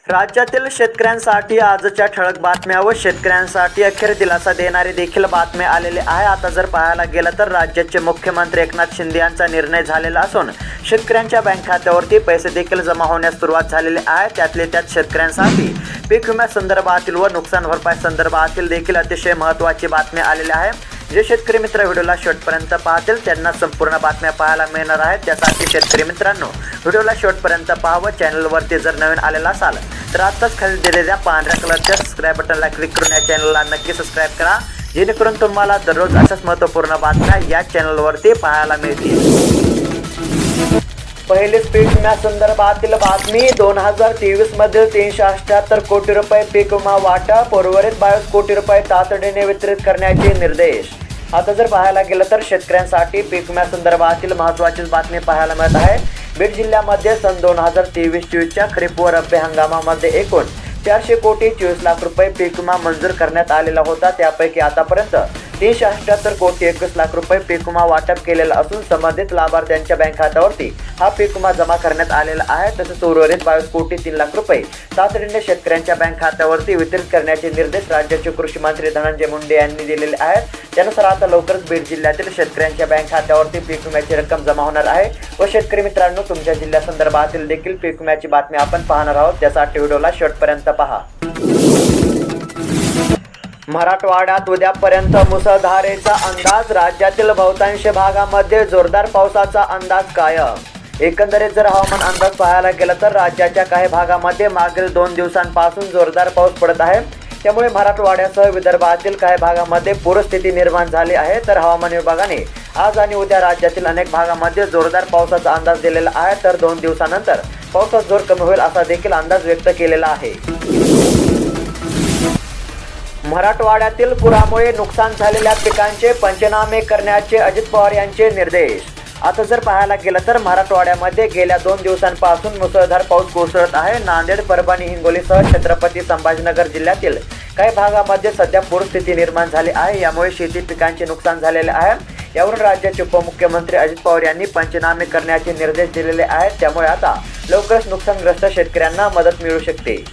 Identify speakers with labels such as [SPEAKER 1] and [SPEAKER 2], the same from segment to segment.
[SPEAKER 1] राज्यातील शेतकऱ्यांसाठी आजच्या ठळक बातम्या व शेतकऱ्यांसाठी अखेर दिलासा देणारी देखील बातम्या आलेले आहे। आता जर पाहायला गेलं तर राज्याचे मुख्यमंत्री एकनाथ शिंदे यांचा निर्णय झालेला असून शेतकऱ्यांच्या बँक खात्यावरती पैसे देखील जमा होण्यास सुरुवात झालेली आहे। त्यातले त्यात शेतकऱ्यांसाठी पीक विम्यासंदर्भातील व नुकसान भरपाई संदर्भातील देखील अतिशय महत्त्वाची बातमी आलेली आहे। जे शेतकरी मित्र व्हिडिओला शेवटपर्यंत पाहतील त्यांना संपूर्ण बातम्या पाहायला मिळणार आहेत। त्यासाठी शेतकरी मित्रांनो व्हिडिओला शेवटपर्यंत पहा व चॅनलवरती जर नवीन आलेला असाल तर आताच खाली दिलेल्या पांढऱ्या कलरच्या सबस्क्राइब बटनला क्लिक करून या चॅनलला नक्की सबस्क्राइब करा, जेणेकरून तुम्हाला दररोज अशाच महत्त्वपूर्ण बातम्या या चॅनलवरती पाहायला मिळतील। पहिलीच पीक विम्यासंदर्भातील बातमी। 2023 मधील 378 कोटी रुपये पीक विमा वाटप, उर्वरित 22 कोटी रुपये तातडीने वितरित करण्याचे निर्देश। आता जर पाहायला गेलं तर शेतकऱ्यांसाठी पीक विम्यासंदर्भातील महत्त्वाची बातमी पाहायला मिळत आहे। बीड जिल्ह्यामध्ये सन 2023-24च्या खरीप व रब्बी हंगामामध्ये एकूण 400 कोटी 24 लाख रुपये पीक विमा मंजूर करण्यात आलेला होता। त्यापैकी आतापर्यंत 378 कोटी 21 लाख रुपये पीक विमा वाटप केलेला असून संबंधित लाभार्थ्यांच्या बँक खात्यावरती हा पीक विमा जमा करण्यात आलेला आहे। तसेच उर्वरित 22 कोटी 3 लाख रुपये तातडीने शेतकऱ्यांच्या बँक खात्यावरती वितरित करण्याचे निर्देश राज्याचे कृषी मंत्री धनंजय मुंडे यांनी दिलेले आहेत। त्यानुसार आता लवकरच बीड जिल्ह्यातील शेतकऱ्यांच्या बँक खात्यावरती पीक विम्याची रक्कम जमा होणार आहे। व शेतकरी मित्रांनो तुमच्या जिल्ह्यासंदर्भातील देखील पीक विम्याची बातमी आपण पाहणार आहोत, त्यासाठी व्हिडिओला शेवटपर्यंत पहा। मराठवाड्यात उद्यापर्यंत मुसळधारेचा अंदाज, राज्यातील बहुतांश भागामध्ये जोरदार पावसाचा अंदाज कायम। एकंदरीत जर हवामान अंदाज पाहायला गेला तर राज्याच्या काही भागामध्ये मागील 2 दिवसांपासून जोरदार पाऊस पडत आहे। त्यामुळे मराठवाड्यासह विदर्भातील काही भागामध्ये पूरस्थिती निर्माण झाली आहे। तर हवामान विभागाने आज आणि उद्या राज्यातील अनेक भागामध्ये जोरदार पावसाचा अंदाज दिलेला आहे। तर 2 दिवसानंतर पावसाचा जोर कमी होईल असा देखील अंदाज व्यक्त केलेला आहे। मराठवाड्यातील पुरामुळे नुकसान झालेल्या पिकांचे पंचनामे करण्याचे अजित पवार यांचे निर्देश। आता जर पाहायला गेलं तर मराठवाड्यामध्ये गेल्या 2 दिवसांपासून मुसळधार पाऊस कोसळत आहे। नांदेड, परभणी, हिंगोलीसह छत्रपती संभाजीनगर जिल्ह्यातील काही भागामध्ये सध्या पूरस्थिती निर्माण झाली आहे। यामुळे शेती पिकांचे नुकसान झालेले आहे। यावरून राज्याचे उपमुख्यमंत्री अजित पवार यांनी पंचनामे करण्याचे निर्देश दिलेले आहेत। त्यामुळे आता लवकरच नुकसानग्रस्त शेतकऱ्यांना मदत मिळू शकते।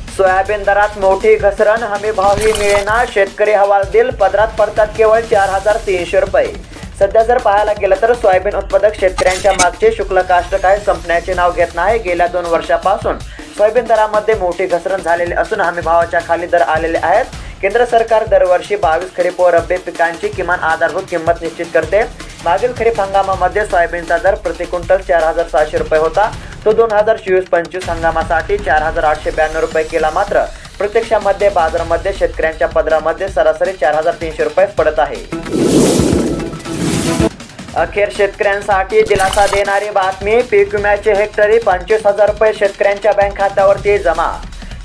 [SPEAKER 1] सोयाबीन दरात मोठी घसरण, हमी भावही मिळेना, शेतकरी हवालदिल, पदरात पडतात केवळ 4300 रुपये। सध्या जर पाहायला गेलं तर सोयाबीन उत्पादक शेतकऱ्यांच्या मागचे शुल्क काष्ट काय संपण्याचे नाव घेत नाही। गेल्या 2 वर्षापासून सोयाबीन दरामध्ये मोठी घसरण झालेली असून हमी भावाच्या खाली दर आलेले आहेत। केंद्र सरकार दरवर्षी 22 खरीप व रब्बी पिकांची किमान आधारभूत किंमत निश्चित करते। मागील खरीप हंगामामध्ये सोयाबीनचा दर प्रति क्विंटल 4600 रुपये होता। तो 2024-25 हंगामासाठी 4892 रुपये केला। मात्र प्रत्यक्षामध्ये बाजारामध्ये शेतकऱ्यांच्या पदरामध्ये सरासरी 4300 रुपये पडत आहे। अखेर शेतकऱ्यांसाठी दिलासा देणारी बातमी, पीक विम्याचे हेक्टरी 25,000 रुपये शेतकऱ्यांच्या बँक खात्यावरती जमा।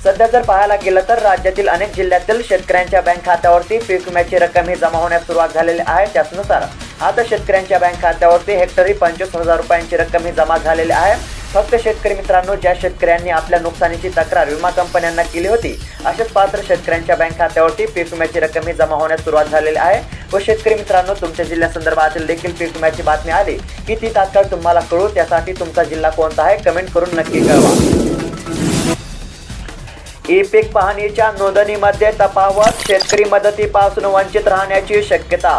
[SPEAKER 1] सध्या जर पाहायला गेलं तर राज्यातील अनेक जिल्ह्यातील शेतकऱ्यांच्या बँक खात्यावरती पीक विम्याची रक्कम ही जमा होण्यास सुरुवात झालेली आहे। त्यानुसार आता शेतकऱ्यांच्या बँक खात्यावरती हेक्टरी 25,000 रुपयांची रक्कम ही जमा झालेली आहे। फक्त शेतकरी मित्रांनो ज्या शेतकऱ्यांनी आपल्या नुकसानीची तक्रार विमा कंपन्यांना केली होती अशाच पात्र शेतकऱ्यांच्या बँक खात्यावरती पीक विम्याची रक्कम ही जमा होण्यास सुरुवात झालेली आहे। व शेतकरी मित्रांनो तुमच्या जिल्ह्यासंदर्भातील देखील पीक विम्याची बातमी आली की ती तात्काळ तुम्हाला कळू। त्यासाठी तुमचा जिल्हा कोणता आहे कमेंट करून नक्की कळवा। ई पीक पाहणीच्या नोंदणीमध्ये तफावत, शेतकरी मदतीपासून वंचित राहण्याची शक्यता।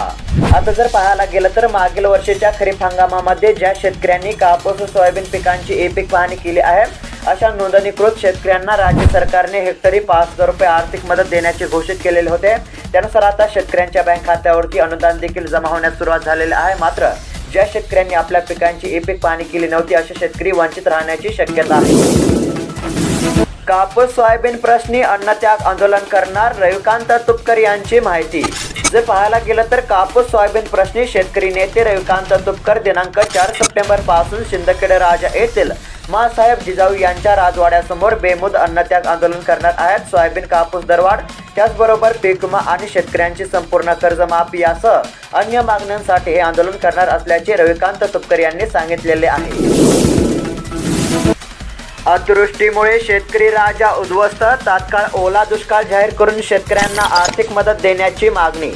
[SPEAKER 1] आता जर पाहायला गेलं तर मागील वर्षीच्या खरीप हंगामामध्ये ज्या शेतकऱ्यांनी कापूस व सोयाबीन पिकांची ई पीक पाहणी केली आहे अशा नोंदणीकृत शेतकऱ्यांना राज्य सरकारने हेक्टरी 5000 रुपये आर्थिक मदत देण्याचे घोषित केलेले होते। त्यानुसार आता शेतकऱ्यांच्या बँक खात्यावरती अनुदान देखील जमा होण्यास सुरुवात झालेली आहे। मात्र ज्या शेतकऱ्यांनी आपल्या पिकांची ई पीक पाहणी केली नव्हती असे शेतकरी वंचित राहण्याची शक्यता आहे। कापूस सोयाबीन प्रश्नी अन्नत्याग आंदोलन करणार, रविकांत तुपकर यांची माहिती। जर पाहायला गेलं तर कापूस सोयाबीन प्रश्नी शेतकरी नेते रविकांत तुपकर दिनांक 4 सप्टेंबर पासून शिंदखेडा राजा येथील माँसाहेब जिजाऊ यांच्या राजवाड्यासमोर बेमुद अन्नत्याग आंदोलन करणार आहेत। सोयाबीन कापूस दरवाढ, त्याचबरोबर पीक विमा आणि शेतकऱ्यांची संपूर्ण कर्जमाफी यासह अन्य मागण्यांसाठी हे आंदोलन करणार असल्याचे रविकांत तुपकर यांनी सांगितलेले आहे। अतिवृष्टीमुळे शेतकरी राजा उद्ध्वस्त, तात्काळ ओला दुष्काळ जाहीर करून शेतकऱ्यांना आर्थिक मदत देण्याची मागणी।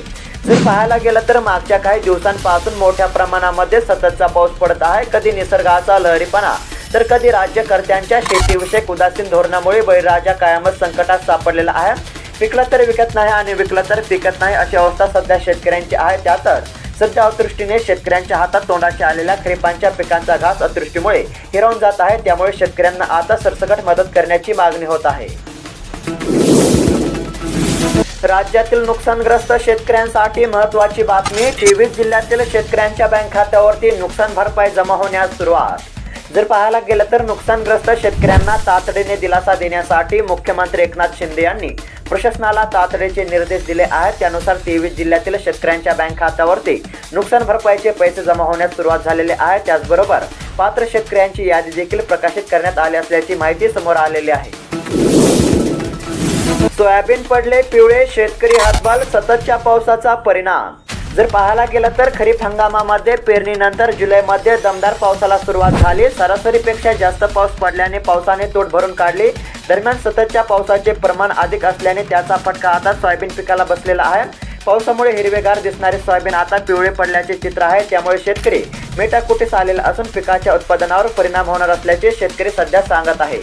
[SPEAKER 1] जर पाहायला गेलं तर मागच्या काही दिवसांपासून मोठ्या प्रमाणामध्ये सततचा पाऊस पडत आहे। कधी निसर्गाचा लहरीपणा तर कधी राज्यकर्त्यांच्या शेतीविषयक उदासीन धोरणामुळे बळीराजा कायमच संकटात सापडलेला आहे। पिकलं तर विकत नाही आणि विकलं तर पिकत नाही अशी अवस्था सध्या शेतकऱ्यांची आहे। त्यातच सध्या अतिवृष्टीने शेतकऱ्यांच्या हातात तोंडाचे आलेल्या खरीपांच्या पिकांचा घास अतिवृष्टीमुळे हिरावून जात आहे। त्यामुळे शेतकऱ्यांना आता सरसकट मदत करण्याची मागणी होत आहे। राज्यातील नुकसानग्रस्त शेतकऱ्यांसाठी महत्त्वाची बातमी। 23 जिल्ह्यातील शेतकऱ्यांच्या बँक खात्यावरती नुकसान भरपाई जमा होण्यास सुरुवात। जर पाहायला गेलं तर नुकसानग्रस्त शेतकऱ्यांना तातडीने दिलासा देण्यासाठी मुख्यमंत्री एकनाथ शिंदे यांनी प्रशासनाला तातडीचे निर्देश दिले आहेत। त्यानुसार 23 जिल्ह्यातील शेतकऱ्यांच्या बँक खात्यावरती नुकसान भरपाईचे पैसे जमा होण्यास सुरुवात झालेले आहे। त्याचबरोबर पात्र शेतकऱ्यांची यादी देखील प्रकाशित करण्यात आली असल्याची माहिती समोर आलेली आहे। सोयाबीन पडले पिवळे, शेतकरी हतबल, सततच्या पावसाचा परिणाम। जर पाहायला गेलं तर खरीप हंगामामध्ये पेरणीनंतर जुलैमध्ये दमदार पावसाला सुरुवात झाली। सरासरीपेक्षा जास्त पाऊस पडल्याने पावसाने तोड भरून काढली। दरम्यान सततच्या पावसाचे प्रमाण अधिक असल्याने त्याचा फटका आता सोयाबीन पिकाला बसलेला आहे। पावसामुळे हिरवेगार दिसणारे सोयाबीन आता पिवळे पडल्याचे चित्र आहे। त्यामुळे शेतकरी मेटाकुटीस आलेला असून पिकाच्या उत्पादनावर परिणाम होणार असल्याचे शेतकरी सध्या सांगत आहे।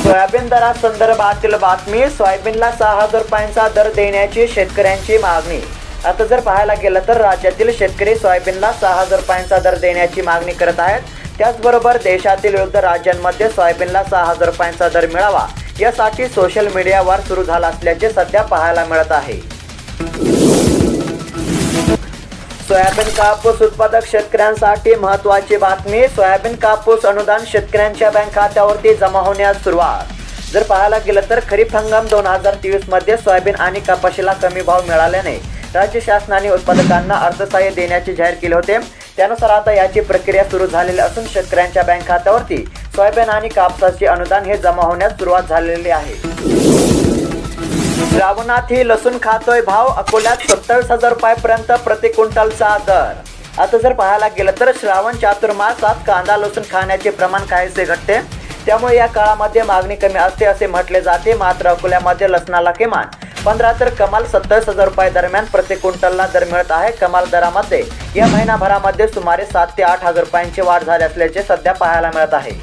[SPEAKER 1] सोयाबीन दरासंदर्भातील बातमी। सोयाबीनला 6,000 रुपयांचा दर देण्याची शेतकऱ्यांची मागणी। आता जर पाहायला गेलं तर राज्यातील शेतकरी सोयाबीनला 6,000 रुपयांचा दर देण्याची मागणी करत आहेत। त्याचबरोबर देशातील विविध राज्यांमध्ये सोयाबीनला 6,000 रुपयांचा दर मिळावा यासाठी सोशल मीडियावर सुरू झाला असल्याचे सध्या पाहायला मिळत आहे। सोयाबीन कापूस उत्पादक शेतकऱ्यांसाठी महत्त्वाची बातमी। सोयाबीन कापूस अनुदान शेतकऱ्यांच्या बँक खात्यावरती जमा होण्यास सुरुवात। जर पाहायला गेलं तर खरीप हंगाम 2023 मध्ये सोयाबीन आणि कपाशीला कमी भाव मिळाल्याने राज्य शासनाने उत्पादकांना अर्थसहाय्य देण्याचे जाहीर केले होते। त्यानुसार आता याची प्रक्रिया सुरू झालेली असून शेतकऱ्यांच्या बँक खात्यावरती सोयाबीन आणि कापसाचे अनुदान हे जमा होण्यास सुरुवात झालेली आहे। श्रावणातही लसूण खातोय भाव। अकोल्यात 27,000 रुपयापर्यंत प्रति क्विंटलचा दर। आता जर पाहायला गेलं तर श्रावण चातुर्मासात कांदा लसूण खाण्याचे प्रमाण काहीसे घटते। त्यामुळे या काळामध्ये मागणी कमी असते असे म्हटले जाते। मात्र अकोल्यामध्ये लसणाला किमान 15 तर कमाल 27,000 रुपये दरम्यान प्रति क्विंटलला दर मिळत आहे। कमाल दरामध्ये या महिनाभरामध्ये सुमारे 7 ते 8,000 रुपयांची वाढ झाली असल्याचे सध्या पाहायला मिळत आहे।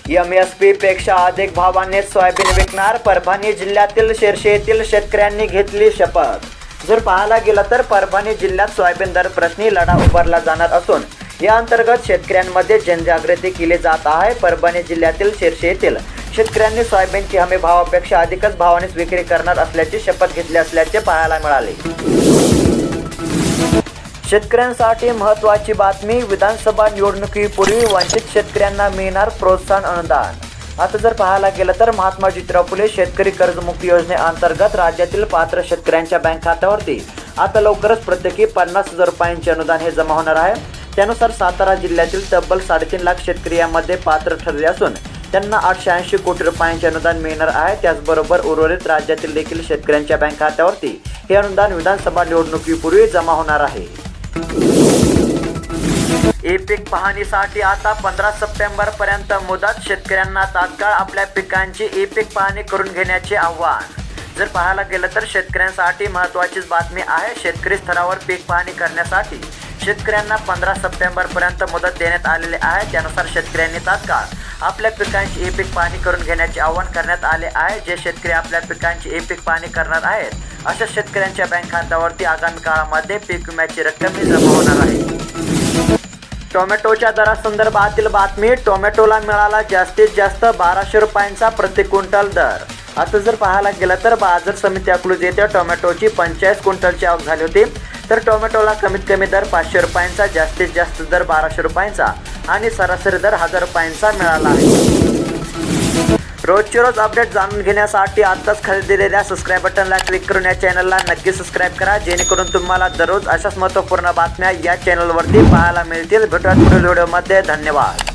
[SPEAKER 1] MSP पेक्षा अधिक भावाने सोयाबीन विकणार। परभणी जिल्ह्यातील शिरशी येथील शेतकऱ्यांनी घेतली शपथ। जर पाहायला गेलं तर परभणी जिल्ह्यात सोयाबीन दर प्रश्नी लढा उभारला जाणार असून या अंतर्गत शेतकऱ्यांमध्ये जनजागृती केली जात आहे। परभणी जिल्ह्यातील शिरशी येथील शेतकऱ्यांनी सोयाबीनची हमी भावापेक्षा अधिकच भावानेच विक्री करणार असल्याची शपथ घेतली असल्याचे पाहायला मिळाले। शेतकऱ्यांसाठी महत्त्वाची बातमी। विधानसभा निवडणुकीपूर्वी वंचित शेतकऱ्यांना मिळणार प्रोत्साहन अनुदान। आता जर पाहायला गेलं तर महात्मा ज्योतिराव फुले शेतकरी कर्जमुक्ती योजनेअंतर्गत राज्यातील पात्र शेतकऱ्यांच्या बँक खात्यावरती आता लवकरच प्रत्येकी 50,000 रुपयांचे अनुदान हे जमा होणार आहे। त्यानुसार सातारा जिल्ह्यातील तब्बल 3.5 लाख शेतकरी यामध्ये पात्र ठरले असून त्यांना 880 कोटी रुपयांचे अनुदान मिळणार आहे। त्याचबरोबर उर्वरित राज्यातील देखील शेतकऱ्यांच्या बँक खात्यावरती हे अनुदान विधानसभा निवडणुकीपूर्वी जमा होणार आहे। ई-पीक पाहणीसाठी आता 15 सप्टेंबर पर्यंत मुदत। शेतकऱ्यांना तात्काळ आपल्या पिकांची ई-पीक पाहणी करून घेण्याचे आव्हान। जर पाहायला गेलं तर शेतकऱ्यांसाठी महत्त्वाचीच बातमी आहे। शेतकरी स्तरावर पीक पाहणी करण्यासाठी शेतकऱ्यांना 15 सप्टेंबर पर्यंत मुदत देण्यात आलेली आहे। त्यानुसार शेतकऱ्यांनी तात्काळ आपल्या पिकांची ई-पीक पाहणी करून घेण्याचे आवाहन करण्यात आले आहे। जे शेतकरी आपल्या पिकांची ई-पीक पाहणी करणार आहेत अशा शेतकऱ्यांच्या बँक खात्यावरती आगामी काळामध्ये पीक विम्याची रक्कम जमा होणार आहे। टोमॅटोच्या दरासंदर्भातील बातमी। टोमॅटोला मिळाला जास्तीत जास्त 1200 रुपयांचा प्रति क्विंटल दर। आता जर पाहायला गेलं तर बाजार समिती अकलूज येथे टोमॅटोची 45 क्विंटलची आवक झाली होती। तर टोमॅटोला कमीत कमी दर 500 रुपयांचा, जास्तीत जास्त दर 1200 रुपयांचा आणि सरासरी दर 1000 रुपयांचा मिळाला आहे। रोजचे रोज अपडेट जाणून घेण्यासाठी आताच खाली दिलेल्या सबस्क्राईब बटनला क्लिक करून या चॅनलला नक्की सबस्क्राईब करा, जेणेकरून तुम्हाला दररोज अशाच महत्त्वपूर्ण बातम्या या चॅनलवरती पाहायला मिळतील। भेटूया पुढील व्हिडिओमध्ये। धन्यवाद।